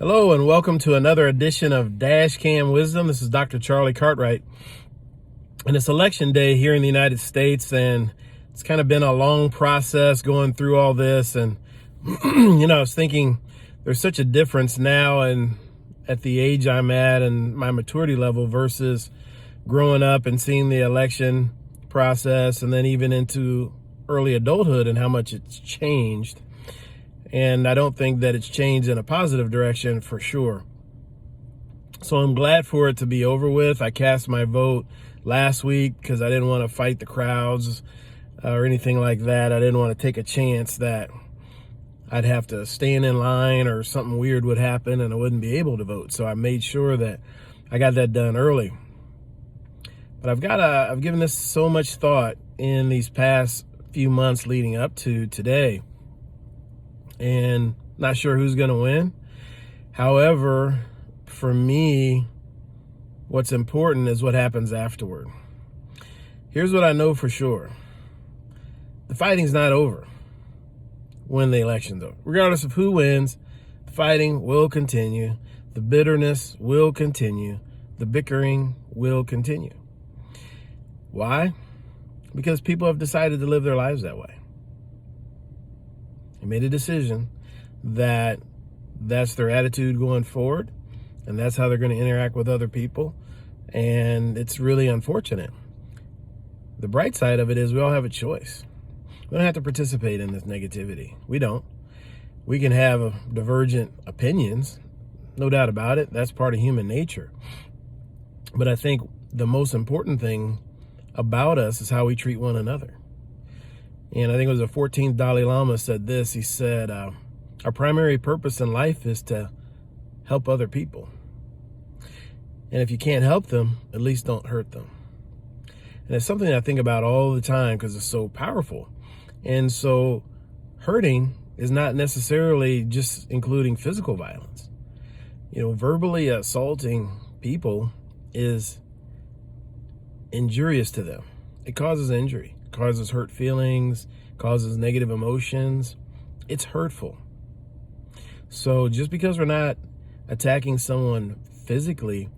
Hello and welcome to another edition of Dashcam Wisdom. This is Dr. Charlie Cartwright. And it's election day here in the United States, and it's kind of been a long process going through all this. And, I was thinking there's such a difference now and at the age I'm at and my maturity level versus growing up and seeing the election process and then even into early adulthood and how much it's changed. And I don't think that it's changed in a positive direction for sure. So I'm glad for it to be over with. I cast my vote last week because I didn't want to fight the crowds or anything like that. I didn't want to take a chance that I'd have to stand in line or something weird would happen and I wouldn't be able to vote. So I made sure that I got that done early. But I've given this so much thought in these past few months leading up to today. And not sure who's going to win. However, for me, what's important is what happens afterward. Here's what I know for sure. The fighting's not over when the election's over. Regardless of who wins, the fighting will continue. The bitterness will continue. The bickering will continue. Why? Because people have decided to live their lives that way. They made a decision that that's their attitude going forward, and that's how they're going to interact with other people, and it's really unfortunate. The bright side of it is we all have a choice. We don't have to participate in this negativity. We don't. We can have divergent opinions, no doubt about it. That's part of human nature. But I think the most important thing about us is how we treat one another. And I think it was the 14th Dalai Lama said this. He said, our primary purpose in life is to help other people. And if you can't help them, at least don't hurt them. And it's something I think about all the time because it's so powerful. And so hurting is not necessarily just including physical violence. Verbally assaulting people is injurious to them. It causes injury. Causes hurt feelings, causes negative emotions. It's hurtful. So just because we're not attacking someone physically,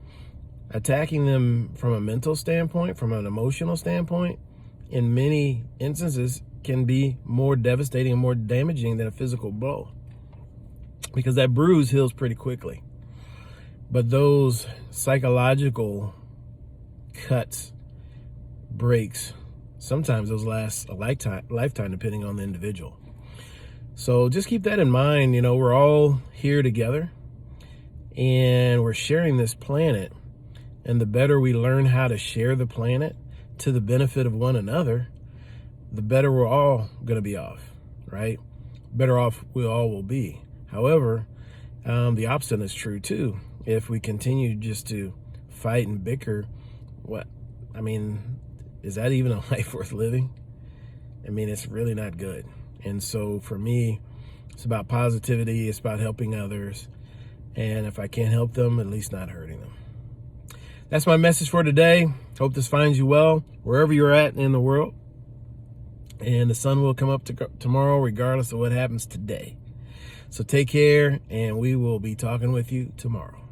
attacking them from a mental standpoint, from an emotional standpoint, in many instances can be more devastating and more damaging than a physical blow, because that bruise heals pretty quickly. But those psychological cuts, breaks, sometimes those last a lifetime, depending on the individual. So just keep that in mind. We're all here together and we're sharing this planet. And the better we learn how to share the planet to the benefit of one another, the better we're all going to be off, right? Better off we all will be. However, the opposite is true too. If we continue just to fight and bicker, is that even a life worth living? It's really not good. And so for me, it's about positivity. It's about helping others. And if I can't help them, at least not hurting them. That's my message for today. Hope this finds you well, wherever you're at in the world. And the sun will come up tomorrow, regardless of what happens today. So take care, and we will be talking with you tomorrow.